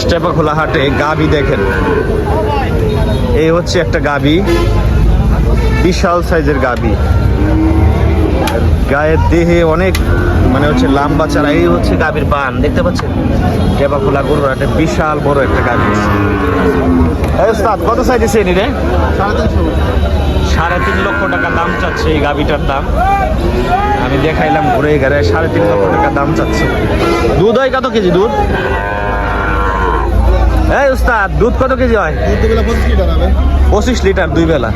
টেপাখোলা হাটে গাবি দেখেন, এই হচ্ছে একটা গাবি, বিশাল সাইজের গাবি, গায়ের দেহে অনেক মানে হচ্ছে লম্বা চারা। এই হচ্ছে গাবির বান, দেখতে পাচ্ছেন? টেপাখোলা গরুর হাটে বিশাল বড় একটা গাবি। কত সাইজ আছে রে? 3.5 লক্ষ টাকা দাম চাচ্ছে এই গাবিটার দাম। আমি দেখাইলাম ঘুরে ঘুরে, 3.5 লক্ষ টাকা দাম চাচ্ছে। দুধ হয় কত কেজি দুধ? এই উস্তাদ, দুধ কত কেজি হয়? 25 লিটার 2 বেলা,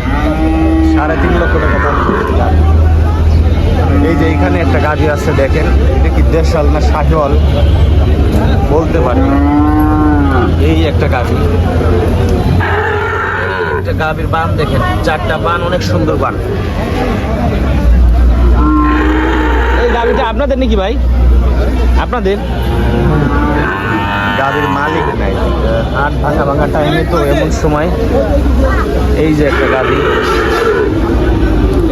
3.5 লক্ষ টাকা দাম। এই যে এখানে একটা গাভী আছে দেখেন, এটা কি দেশাল না শাহিওয়াল বলতে পারি না। এই একটা গাভী, একটা গাভীর বান দেখেন, 4টা বান, অনেক সুন্দর বান। এই গাভীটা আপনাদের নাকি ভাই? আপনাদের? গাভীর মালিক নাই, হাট ভাঙা ভাঙা টাইমে তো এমন সময়। এই যে একটা গাভী,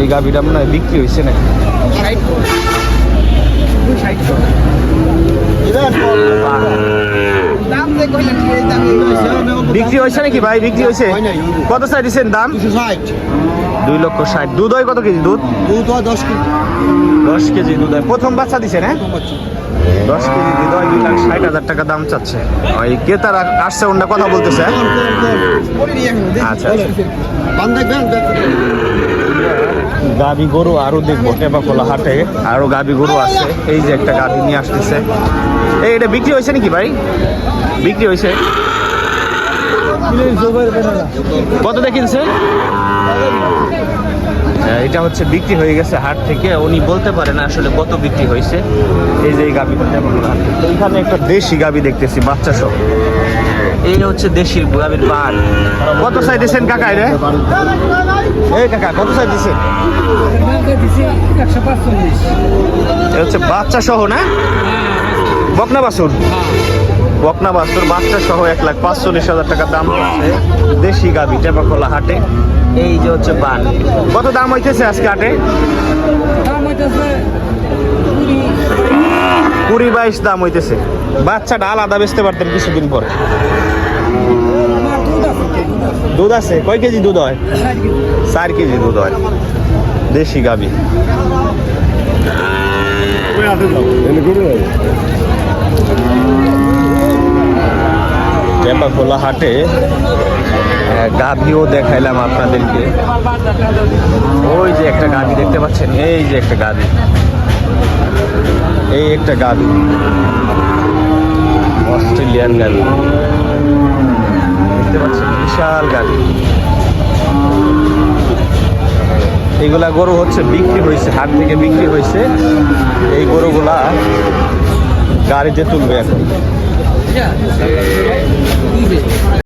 এই গাভীটা মনে হয় বিক্রি হয়েছে না। বিক্রি হয়েছে নাকি ভাই? বিক্রি হয়েছে। কত চাই দিচ্ছেন দাম? 2,60,000। দুধ হয় কত কেজি দুধ? 10 কেজি দুধ হয়। প্রথম বাচ্চা দিচ্ছেন? হ্যাঁ, 10 কেজি দুধ হয়, 2,60,000 টাকা দাম চাচ্ছে। ওই ক্রেতারা আসছে, ওনারা কথা বলতেছে। আচ্ছা, গাভী গরু আরো দেখবো টেপাখোলা হাটে, আরো গাভী গরু আছে। এই যে একটা গাভী নিয়ে আসতেছে। এই এটা বিক্রি হয়েছে নাকি ভাই? বিক্রি হয়েছে। কত দেখিনছে? এটা হচ্ছে বিক্রি হয়ে গেছে হাট থেকে, উনি বলতে পারেন আসলে কত বিক্রি হয়েছে। এই যে এই গাভীটা টেপাখোলা হাট, এইখানে একটা দেশি গাভী দেখতেছি বাচ্চা সহ। এই হচ্ছে দেশি গাভীর বান। কত চাই দিচ্ছেন কাকা? রে এই কাকা কত চাই দিচ্ছেন? 145। এ হচ্ছে বাচ্চা সহ না? বকনা বাছুর, বকনা বাছুর বাচ্চা সহ 1,45,000 টাকা দাম হচ্ছে দেশি গাভী টেপাখোলা হাটে। এই যে হচ্ছে বান। কত দাম হইতেছে আজকে হাটে? 20-22 দাম হইতেছে। বাচ্চাটা আলাদা বেচতে পারতেন কিছুদিন পরে। দুধ আছে কয় কেজি দুধ হয়? 4 কেজি দুধ হয়, দেশি গাভী। টেপাখোলা হাটে গাভীও দেখাইলাম আপনাদেরকে। ওই যে একটা গাভী দেখতে পাচ্ছেন, এই যে একটা গাভী, এই একটা গাভী, অস্ট্রেলিয়ান গাভী দেখতে পাচ্ছেন, বিশাল গাভী। এইগুলা গরু হচ্ছে বিক্রি হয়েছে, হাট থেকে বিক্রি হয়েছে। এই গরুগুলা গাড়িতে তুলবে এখন।